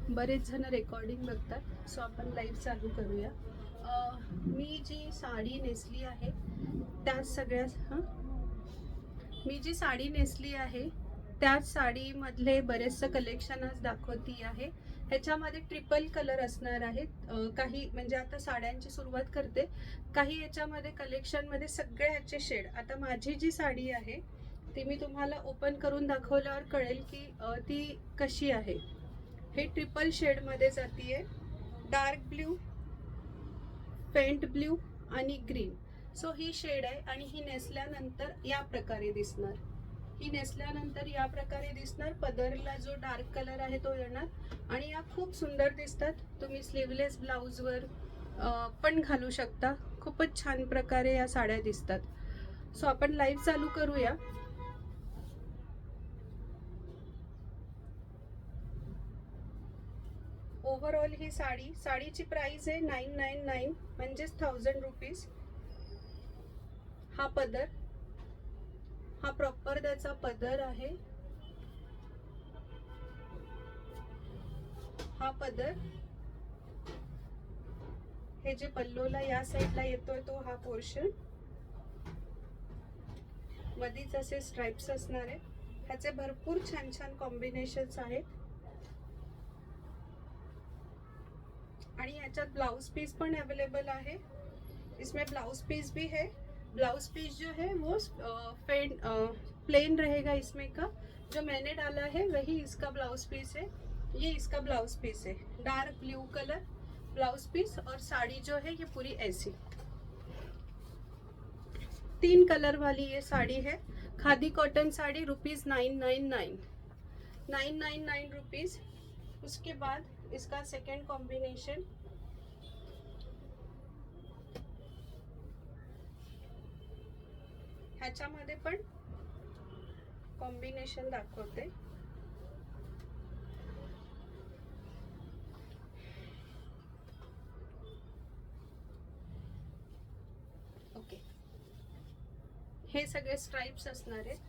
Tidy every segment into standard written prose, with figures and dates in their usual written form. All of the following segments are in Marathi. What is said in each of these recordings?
बरेच जण रेकॉर्डिंग बघतात, सो आपण लाईव्ह चालू करूया. मी जी साडी नेसली आहे त्याच सगळ्या हां मी जी साडी नेसली आहे त्याच साडीमधले बरेचसे कलेक्शन आज दाखवती आहे. ह्याच्यामध्ये ट्रिपल कलर असणार आहेत. काही म्हणजे आता साड्यांची सुरुवात करते. काही याच्यामध्ये कलेक्शनमध्ये सगळे ह्याचे शेड. आता माझी जी साडी आहे ती मी तुम्हाला ओपन करून दाखवल्यावर कळेल की ती कशी आहे. हे ट्रिपल शेडमध्ये जातीये. डार्क ब्ल्यू, फेंट ब्ल्यू आणि ग्रीन. सो ही शेड आहे आणि ही नेसल्यानंतर या प्रकारे दिसणार. ही नेसल्यानंतर या प्रकारे दिसणार. पदरला जो डार्क कलर आहे तो येणार आणि या खूप सुंदर दिसतात. तुम्ही स्लीवलेस ब्लाऊजवर पण घालू शकता. खूपच छान प्रकारे या साड्या दिसतात. सो आपण लाईव्ह चालू करूया. ओव्हरऑल ही साडीची प्राइस आहे 999 म्हणजेच 1000 रुपीज. हा पदर, हा प्रॉपर त्याचा पदर आहे. हा पदर, हे जे पल्लोला या साईडला येतोय तो हा पोर्शन. मधीच असे स्ट्राइप्स असणार आहेत. ह्याचे भरपूर छान छान कॉम्बिनेशन्स आहेत आणि याच्यात ब्लाउज पीस पण अवेलेबल है. इसमें ब्लाउज पीस भी है. ब्लाउज पीस जो है वो प्लेन रहेगा. इसमें का जो मैंने डाला है वही इसका ब्लाउज पीस है. ये इसका ब्लाउज पीस है. Dark blue colour blouse piece और साड़ी जो है ये पूरी ऐसी 3 कलर वाली ये साड़ी है. Khadi cotton sari ₹999 999 rupees. उसके बाद इसका सेकेंड कॉम्बिनेशन, ह्याच्यामध्ये पण कॉम्बिनेशन दाखवते. ओके, हे सगळे स्ट्राइप्स असणार आहेत.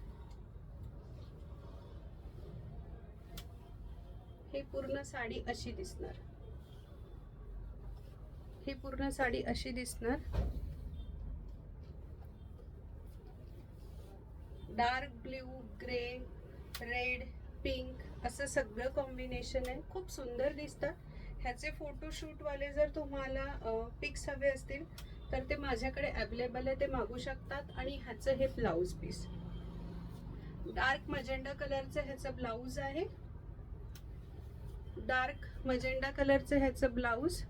हे पूर्ण साडी अशी दिसणार. ही पूर्ण साडी अशी दिसणार. Dark blue, grey, red, pink असं सगळं कॉम्बिनेशन आहे. खूप सुंदर दिसतात. ह्याचे फोटोशूट वाले जर तुम्हाला पिक्स हवे असतील तर ते माझ्याकडे अवेलेबल आहे, ते मागू शकतात. आणि ह्याचं हे ब्लाउज पीस डार्क मजेंडा कलरचं ह्याचं ब्लाउज आहे. डार्क मजेंडा कलरचं ह्याचं ब्लाउज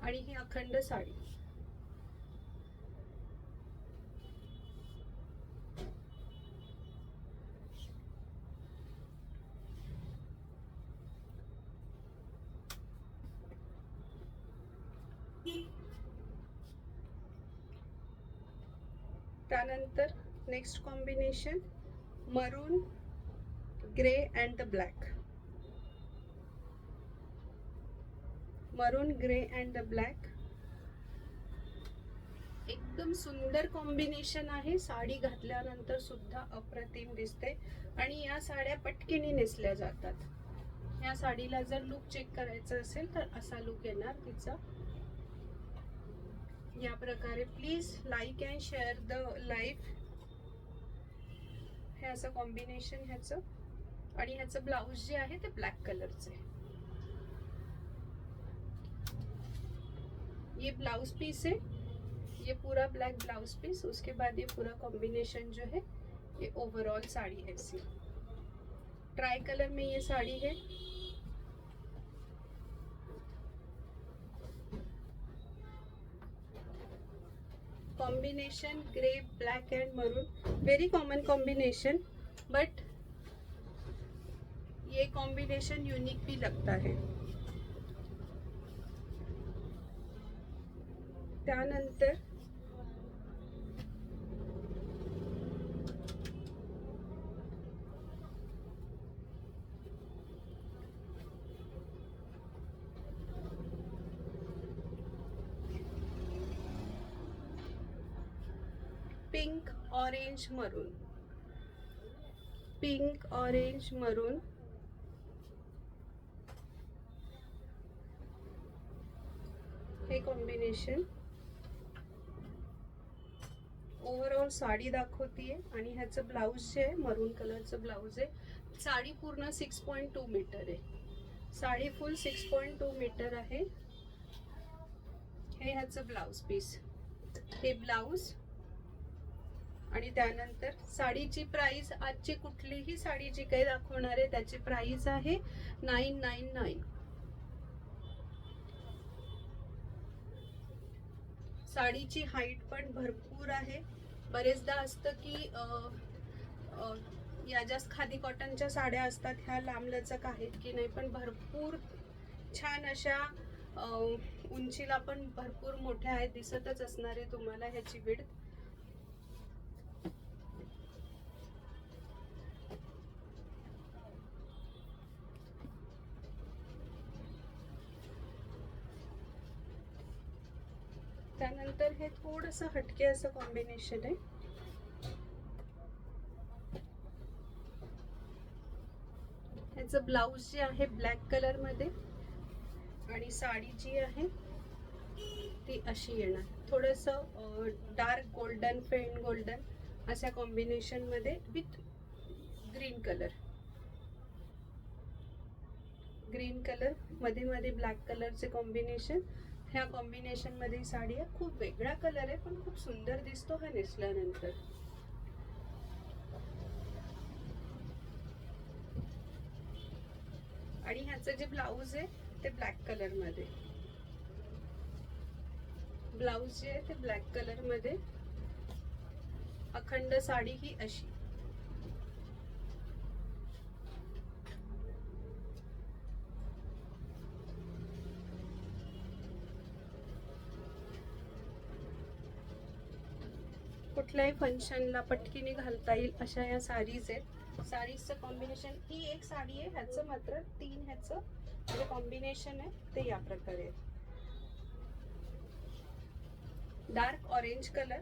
आणि ही अखंड साडी. त्यानंतर नेक्स्ट कॉम्बिनेशन मरून, ग्रे अँड द ब्लॅक. मरून, ग्रे अँड द ब्लॅक एकदम सुंदर कॉम्बिनेशन आहे. साडी घातल्यानंतर सुद्धा अप्रतिम दिसते आणि या साड्या पटकेने नेसल्या जातात. या साडीला जर लुक चेक करायचा असेल तर असा लुक येणार तिचा. या प्रकारे please like and share the live. हे असं कॉम्बिनेशन ह्याचं आणि ह्याचं ब्लाउज जे आहे ते ब्लॅक कलरचं आहे. ये ब्लाउज पीस है. ये पूरा ब्लैक ब्लाउज पीस. उसके बाद ये पूरा कॉम्बिनेशन जो है ये ओवरऑल साड़ी ऐसी ट्राई कलर में ये साड़ी है. कॉम्बिनेशन ग्रे, ब्लैक एंड मरून, वेरी कॉमन कॉम्बिनेशन, बट ये कॉम्बिनेशन यूनिक भी लगता है. त्यानंतर पिंक ऑरेंज मरून, पिंक ऑरेंज मरून हे कॉम्बिनेशन ओव्हरऑल साडी दाखवतीये आणि ह्याचं ब्लाऊज जे आहे मरून कलरचं ब्लाऊज आहे. साडी पूर्ण 6.2 मीटर आहे. साडी फुल 6.2 मीटर आहे. हे ह्याचं ब्लाऊज पीस, हे ब्लाऊज. आणि त्यानंतर साडीची प्राइस, आजची कुठलीही साडी जी काही दाखवणार आहे त्याची प्राइस आहे 999. साडीची हाईट पण भरपूर आहे. बरेचदा असतं की या जास्त खादी कॉटनच्या साड्या असतात ह्या लांबलचक आहेत की नाही, पण भरपूर छान अशा उंचीला पण भरपूर मोठ्या आहेत, दिसतच असणार आहे तुम्हाला ह्याची विड्थ. त्यानंतर हे थोडंसं हटके असं कॉम्बिनेशन आहे. ह्याचं ब्लाऊज जे आहे ब्लॅक कलर मध्ये आणि साडी जी आहे ती अशी येणार, थोडंसं डार्क गोल्डन, फेंट गोल्डन अशा कॉम्बिनेशन मध्ये with green colour. Green colour मध्ये मध्ये ब्लॅक कलरचे कॉम्बिनेशन. ह्या कॉम्बिनेशन मध्ये साडी आहे. खूप वेगळा कलर आहे पण खूप सुंदर दिसतो हा नेसल्यानंतर. आणि ह्याचं जे ब्लाऊज आहे ते ब्लॅक कलर मध्ये, ब्लाऊज जे आहे ते ब्लॅक कलर मध्ये. अखंड साडी ही अशी. कुठल्याही फंक्शनला पटकीने घालता येईल अशा या साडीज आहेत. साडीजचं कॉम्बिनेशन, ही एक साडी आहे, ह्याचं मात्र 3 ह्याचं जे कॉम्बिनेशन आहे ते या प्रकारे आहे. Dark orange colour,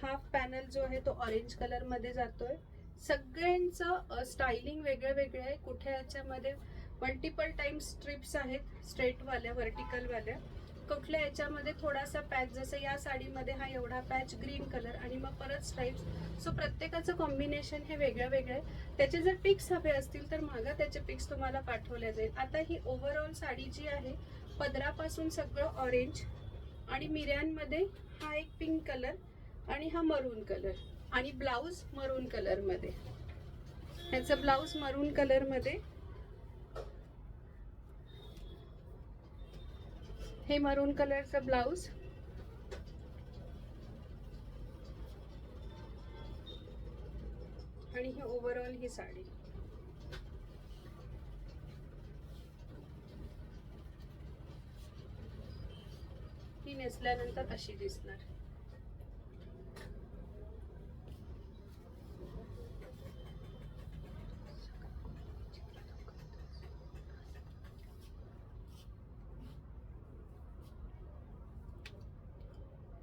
half panel जो आहे तो ऑरेंज कलर मध्ये जातोय. सगळ्यांचं स्टायलिंग वेगळं वेगळं आहे. कुठे याच्यामध्ये मल्टिपल टाइम्स स्ट्रिप्स आहेत, स्ट्रेट वाल्या, व्हर्टिकल वाल्या. कुठल्या याच्यामध्ये थोडासा पॅच, जसं या साडीमध्ये हा एवढा पॅच ग्रीन कलर आणि मग परत स्ट्राइप्स. सो प्रत्येकाचं कॉम्बिनेशन हे वेगळं वेगळं आहे. त्याचे जर पिक्स हवे असतील तर मागा, त्याचे पिक्स तुम्हाला पाठवले जाईल. आता ही ओव्हरऑल साडी जी आहे पदरापासून सगळं ऑरेंज आणि मिऱ्यांमध्ये हा एक पिंक कलर आणि हा मरून कलर आणि ब्लाऊज मरून कलर मध्ये. ह्याचं ब्लाऊज मरून कलर मध्ये, हे मरून कलरचं ब्लाऊज आणि ही ओव्हरऑल ही साडी. ही नेसल्यानंतर अशी दिसणार.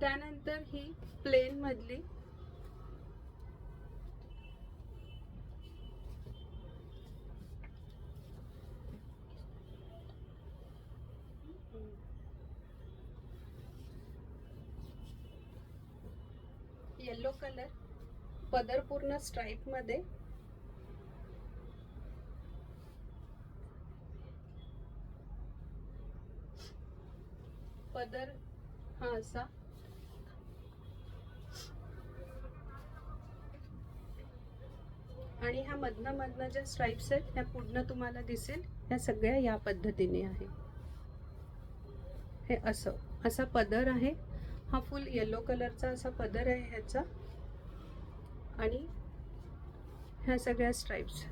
त्यानंतर ही प्लेन मधली येलो कलर, पदर पूर्ण स्ट्राइप मध्ये. पदर हा असा आणि ह्या मधनं ज्या स्ट्राइप्स आहेत ह्या पूर्ण तुम्हाला दिसेल, ह्या सगळ्या या पद्धतीने आहे. हे असं असा पदर आहे. हा फुल येलो कलरचा असा पदर आहे ह्याचा आणि ह्या सगळ्या स्ट्राइप्स.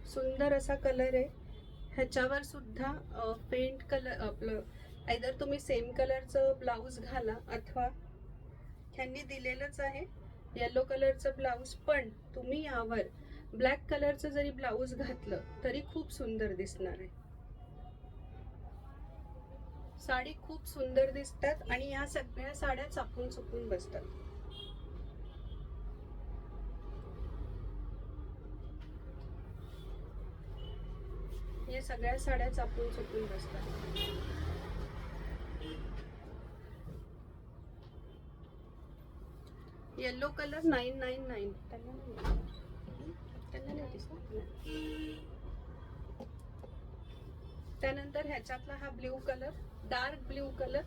सुंदर असा कलर आहे. ह्याच्यावर सुद्धा पेंट कलर, आपलं आयदर तुम्ही सेम कलरचं ब्लाऊज घाला अथवा ह्यांनी दिलेलंच आहे येलो कलरचं ब्लाऊज, पण तुम्ही यावर ब्लॅक कलरचं जरी ब्लाऊज घातलं तरी खूप सुंदर दिसणार आहे. साडी खूप सुंदर दिसतात आणि या सगळ्या साड्या चापून चुपून बसतात. हे सगळ्या साड्या चापून चुपून बसतात. Yellow colour 999. त्यांना नाही दिसत. त्यानंतर ह्याच्यातला हा blue colour, dark blue colour.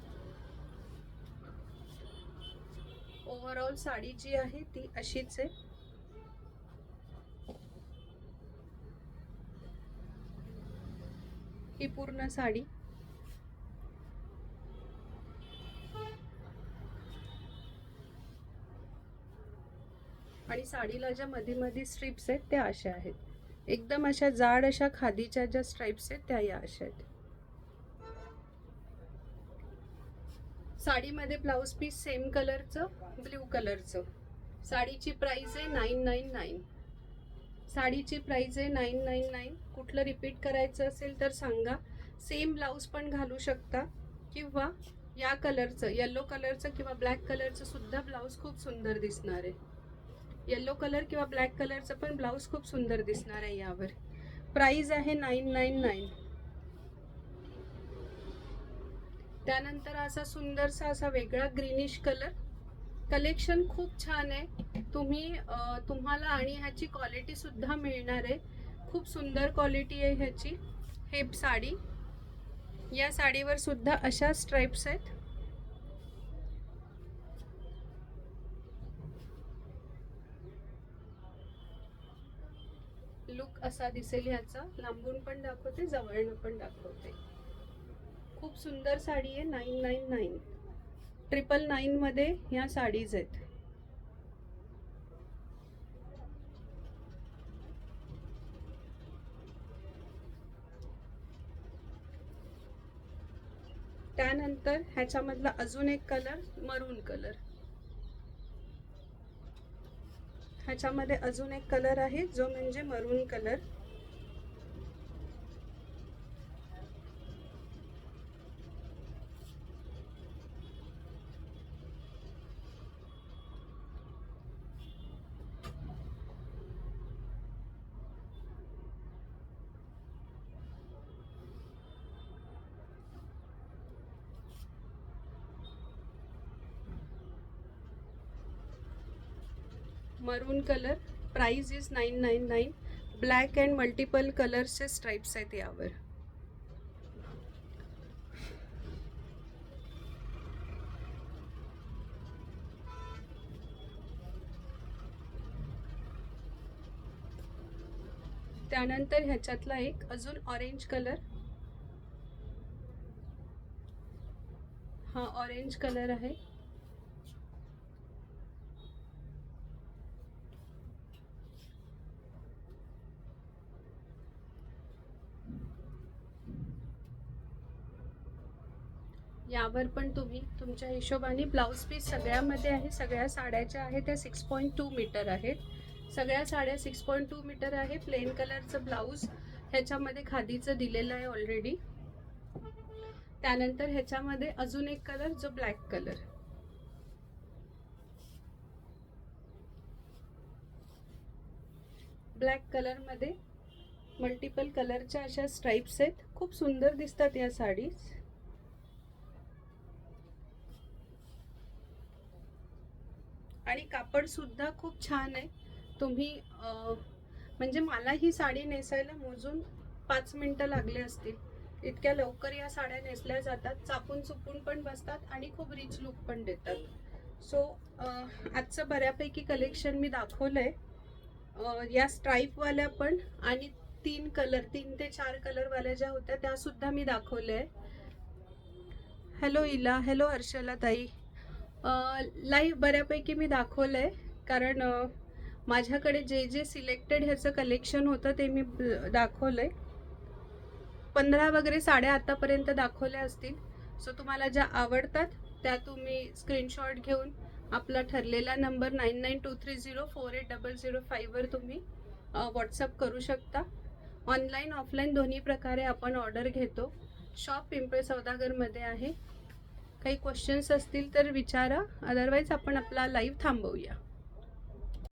Overall sari जी आहे ती अशीच आहे. ही पूर्ण साडी आणि साडीला ज्या मध्ये मध्ये स्ट्रिप्स आहेत त्या अशा आहेत. एकदम अशा जाड अशा खादीच्या ज्या स्ट्राइप्स आहेत त्या या अशा आहेत. साडीमध्ये ब्लाउज पीस सेम कलरचं, ब्ल्यू कलरचं. साडीची प्राइस आहे 999. साडीची प्राइस आहे 999. कुठलं रिपीट करायचं असेल तर सांगा. सेम ब्लाउज पण घालू शकता किंवा या कलरचं, येलो कलरचं किंवा ब्लॅक कलरचं सुद्धा ब्लाउज खूप सुंदर दिसणार आहे. येलो कलर किंवा ब्लॅक कलरचं पण ब्लाउज खूप सुंदर दिसणार आहे यावर. प्राइस आहे 999. त्यानंतर असा सुंदरसा असा वेगळा ग्रीनिश कलर. कलेक्शन खूप छान आहे. तुम्हाला आणि ह्याची क्वालिटी सुद्धा मिळणार आहे. खूप सुंदर क्वालिटी आहे ह्याची. हे साडी, या साडीवर सुद्धा अशा स्ट्राइप्स आहेत. लुक असा दिसेल ह्याचा. लांबून पण दाखवते, जवळनं पण दाखवते. खूप सुंदर साडी आहे. 999. 999 मध्ये ह्या साडीज आहेत. त्यानंतर ह्याच्यामधला अजून एक कलर, मरून कलर. ह्याच्यामध्ये अजून एक कलर आहे जो म्हणजे maroon colour. Maroon colour. Price is 999. Black and multiple कलर्सचे स्ट्राइप्स आहेत यावर. त्यानंतर ह्याच्यातला एक अजून ऑरेंज कलर. हा ऑरेंज कलर आहे. यावर पण तुम्ही तुमच्या हिशोबाने ब्लाउज पीस सगळ्यामध्ये आहे. सगळ्या साड्याच्या आहे त्या 6.2 मीटर आहेत. सगळ्या साड्या 6.2 मीटर आहे. प्लेन कलरचं ब्लाउज ह्याच्यामध्ये खादीचं दिलेलं आहे ऑलरेडी. त्यानंतर ह्याच्यामध्ये अजून एक कलर जो ब्लॅक कलर. ब्लॅक कलर मध्ये मल्टिपल कलरच्या अशा स्ट्राइप्स आहेत. खूप सुंदर दिसतात या साडीज. आणि कापड सुद्धा खूप छान आहे. तुम्ही म्हणजे मला ही साडी नेसायला मोजून 5 मिनिटं लागले असतील. इतक्या लवकर या साड्या नेसल्या जातात. चापून चुपून पण बसतात आणि खूप रिच लुक पण देतात. सो आजचं बऱ्यापैकी कलेक्शन मी दाखवलंय. या स्ट्राईपवाल्या पण आणि 3 ते 4 कलरवाल्या ज्या होत्या त्या सुद्धा मी दाखवल्या. हॅलो इला, हॅलो हर्षला ताई. लाईव्ह बऱ्यापैकी मी दाखवलंय कारण माझ्याकडे जे जे सिलेक्टेड ह्याचं कलेक्शन होतं ते मी दाखवलंय. 15 वगैरे साड्या आतापर्यंत दाखवल्या असतील. सो तुम्हाला ज्या आवडतात त्या तुम्ही स्क्रीनशॉट घेऊन आपला ठरलेला नंबर 9923048005 वर तुम्ही व्हॉट्सअप करू शकता. ऑनलाईन ऑफलाईन दोन्ही प्रकारे आपण ऑर्डर घेतो. शॉप पिंपळे सौदागरमध्ये आहे. काही क्वेश्चन्स असतील तर विचारा, अदरवाईज आपण आपला लाईव्ह थांबवूया.